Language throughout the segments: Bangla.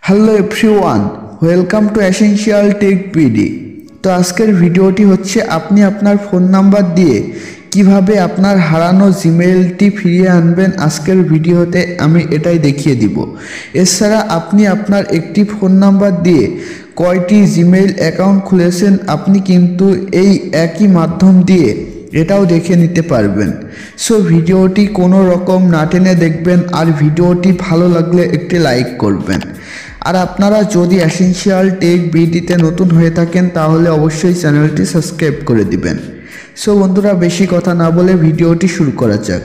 Hello everyone, welcome to essential tech BD. তো আজকের ভিডিওটি হচ্ছে আপনি আপনার ফোন নাম্বার দিয়ে কিভাবে আপনার হারানো জিমেইলটি ফিরিয়ে আনবেন। আজকের ভিডিওতে আমি এটাই দেখিয়ে দিব। এছাড়া আপনি আপনার একটি ফোন নাম্বার দিয়ে কয়টি জিমেইল অ্যাকাউন্ট খুলেছেন আপনি কিন্তু এই একই মাধ্যম দিয়ে এটাও দেখে নিতে পারবেন। সো ভিডিওটি কোনো রকম না টেনে দেখবেন, আর ভিডিওটি ভালো লাগলে একটি লাইক করবেন। আর আপনারা যদি এসেনশিয়াল টেক বিডিতে নতুন হয়ে থাকেন তাহলে অবশ্যই চ্যানেলটি সাবস্ক্রাইব করে দিবেন। সো বন্ধুরা, বেশি কথা না বলে ভিডিওটি শুরু করা যাক।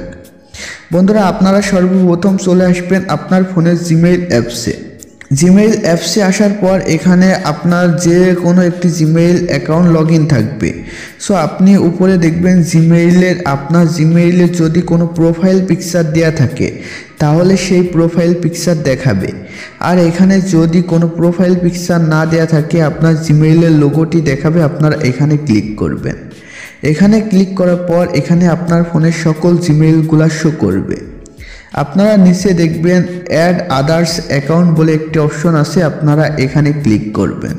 বন্ধুরা, আপনারা সর্বপ্রথম চলে আসবেন আপনার ফোনের জিমেইল অ্যাপসে আসার পর এখানে আপনার যে কোনো একটি জিমেইল অ্যাকাউন্ট লগ ইন থাকবে। সো আপনি উপরে দেখবেন আপনার জিমেইলে যদি কোনো প্রোফাইল পিকচার দেওয়া থাকে তাহলে সেই প্রোফাইল পিকচার দেখাবে। আর এখানে যদি কোনো প্রোফাইল পিকচার না দেওয়া থাকে আপনার জিমেইলের লোগোটি দেখাবে। আপনারা এখানে ক্লিক করবেন। এখানে ক্লিক করার পর এখানে আপনার ফোনের সকল জিমেইলগুলো শো করবে। আপনারা নিচে দেখবেন অ্যাড আদার্স অ্যাকাউন্ট বলে একটি অপশন আছে, আপনারা এখানে ক্লিক করবেন।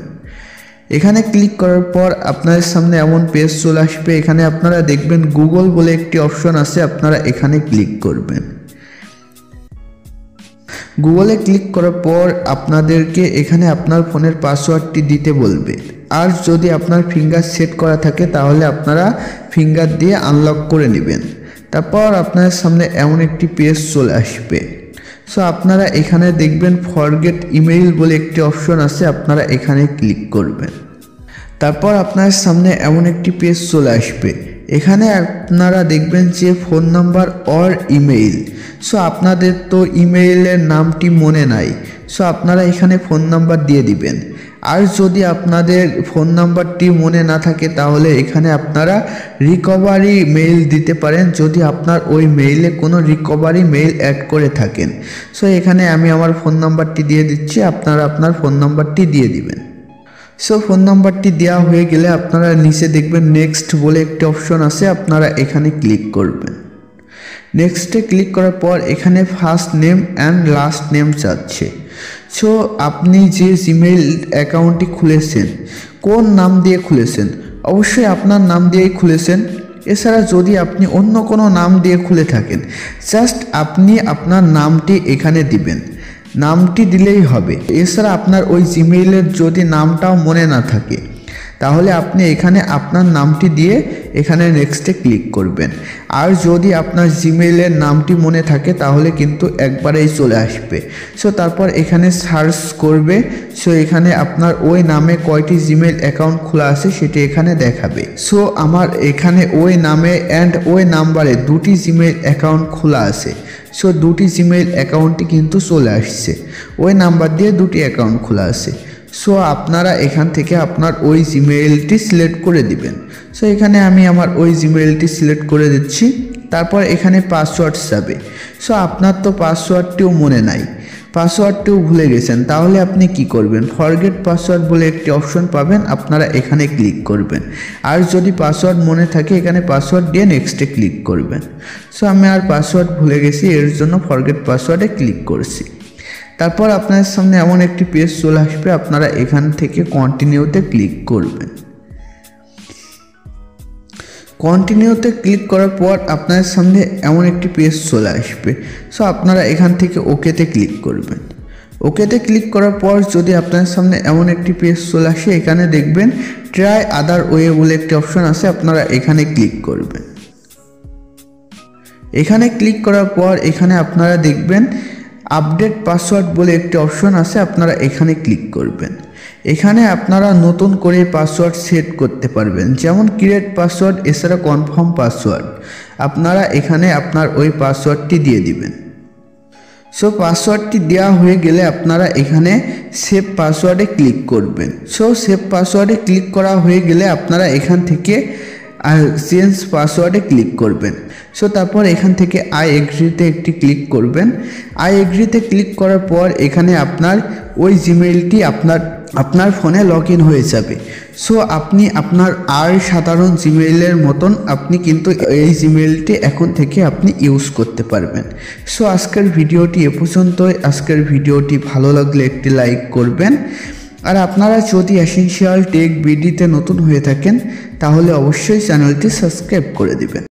এখানে ক্লিক করার পর আপনাদের সামনে এমন পেজ চলে আসবে। এখানে আপনারা দেখবেন গুগল বলে একটি অপশন আছে, আপনারা এখানে ক্লিক করবেন। গুগলে ক্লিক করার পর আপনাদেরকে এখানে আপনার ফোনের পাসওয়ার্ডটি দিতে বলবে। আর যদি আপনার ফিঙ্গার সেট করা থাকে তাহলে আপনারা ফিঙ্গার দিয়ে আনলক করে নেবেন। তারপর আপনার সামনে এমন একটি পেজ চলে আসবে। সো আপনারা এখানে দেখবেন ফরগেট ইমেইল বলে একটি অপশন আছে, আপনারা এখানে ক্লিক করবেন। তারপর আপনার সামনে এমন একটি পেজ চলে আসবে। এখানে আপনারা দেখবেন যে phone number or email. So আপনাদের তো ইমেইলের নামটি মনে নাই, সো আপনারা এখানে ফোন নাম্বার দিয়ে দিবেন। আর যদি আপনাদের ফোন নাম্বারটি মনে না থাকে তাহলে এখানে আপনারা রিকভারি মেইল দিতে পারেন, যদি আপনার ওই মেইলে কোনো রিকভারি মেইল অ্যাড করে থাকেন। সো এখানে আমি আমার ফোন নাম্বারটি দিয়ে দিচ্ছি, আপনারা আপনার ফোন নাম্বারটি দিয়ে দিবেন। সো ফোন নাম্বারটি দেওয়া হয়ে গেলে আপনারা নিচে দেখবেন নেক্সট বলে একটি অপশন আছে, আপনারা এখানে ক্লিক করবেন। নেক্সটে ক্লিক করার পর এখানে first name and last name চাচ্ছে। সো আপনি যে জিমেইল অ্যাকাউন্টটি খুলেছেন কোন নাম দিয়ে খুলেছেন, অবশ্যই আপনার নাম দিয়েই খুলেছেন। এছাড়া যদি আপনি অন্য কোনো নাম দিয়ে খুলে থাকেন জাস্ট আপনি আপনার নামটি এখানে দিবেন, নামটি দিলেই হবে। এছাড়া আপনার ওই জিমেইলের যদি নামটাও মনে না থাকে তাহলে আপনি এখানে আপনার নামটি দিয়ে এখানে নেক্সটে ক্লিক করবেন। আর যদি আপনার জিমেইলের নামটি মনে থাকে তাহলে কিন্তু একবারেই চলে আসবে। সো তারপর এখানে সার্চ করবে। সো এখানে আপনার ওই নামে কয়টি জিমেইল অ্যাকাউন্ট খোলা আছে সেটি এখানে দেখাবে। সো আমার এখানে ওই নামে অ্যান্ড ওই নাম্বারে দুটি জিমেইল অ্যাকাউন্ট খোলা আছে। সো দুটি জিমেইল অ্যাকাউন্টটি কিন্তু চলে আসছে, ওই নাম্বার দিয়ে দুটি অ্যাকাউন্ট খোলা আছে। সো আপনারা এখান থেকে আপনার ওই জিমেইলটি সিলেক্ট করে দিবেন। সো এখানে আমি আমার ওই জিমেইলটি সিলেক্ট করে দিচ্ছি। তারপর এখানে পাসওয়ার্ড যাবে। সো আপনার তো পাসওয়ার্ডটিও মনে নাই, পাসওয়ার্ডটিও ভুলে গেছেন, তাহলে আপনি কি করবেন, ফরগেট পাসওয়ার্ড বলে একটি অপশন পাবেন, আপনারা এখানে ক্লিক করবেন। আর যদি পাসওয়ার্ড মনে থাকে এখানে পাসওয়ার্ড দিয়ে নেক্সটে ক্লিক করবেন। সো আমি আর পাসওয়ার্ড ভুলে গেছি, এর জন্য ফরগেট পাসওয়ার্ডে ক্লিক করছি। তারপর আপনার সামনে এমন একটি পেজ চলে আসবে, আপনারা এখান থেকে কন্টিনিউতে ক্লিক করবেন। কন্টিনিউতে ক্লিক করার পর আপনার সামনে এমন একটি পেজ চলে আসবে। সো আপনারা এখান থেকে ওকেতে ক্লিক করবেন। ওকেতে ক্লিক করার পর যদি আপনার সামনে এমন একটি পেজ চলে আসে, এখানে দেখবেন ট্রাই আদার ওয়ে বলে একটি অপশন আছে, আপনারা এখানে ক্লিক করবেন। এখানে ক্লিক করার পর এখানে আপনারা দেখবেন আপডেট পাসওয়ার্ড বলে একটি অপশন আছে, আপনারা এখানে ক্লিক করবেন। এখানে আপনারা নতুন করে পাসওয়ার্ড সেট করতে পারবেন, যেমন ক্রিয়েট পাসওয়ার্ড, এছাড়া কনফার্ম পাসওয়ার্ড। আপনারা এখানে আপনার ওই পাসওয়ার্ডটি দিয়ে দিবেন। সো পাসওয়ার্ডটি দেওয়া হয়ে গেলে আপনারা এখানে সেভ পাসওয়ার্ডে ক্লিক করবেন। সো সেভ পাসওয়ার্ডে ক্লিক করা হয়ে গেলে আপনারা এখান থেকে আর চেঞ্জ পাসওয়ার্ডে ক্লিক করবেন। সো তারপর এখান থেকে আই এগ্রিতে একটি ক্লিক করবেন। আই এগ্রিতে ক্লিক করার পর এখানে আপনার ওই জিমেইলটি আপনার ফোনে লগ ইন হয়ে যাবে। সো আপনি আপনার আর সাধারণ জিমেইলের মতন আপনি কিন্তু এই জিমেইলটি এখন থেকে আপনি ইউজ করতে পারবেন। সো আজকের ভিডিওটি এ পর্যন্তই। আজকের ভিডিওটি ভালো লাগলে একটি লাইক করবেন। আর আপনারা যদি এসেনশিয়াল টেক বিডিতে নতুন হয়ে থাকেন তাহলে অবশ্যই চ্যানেলটি সাবস্ক্রাইব করে দিবেন।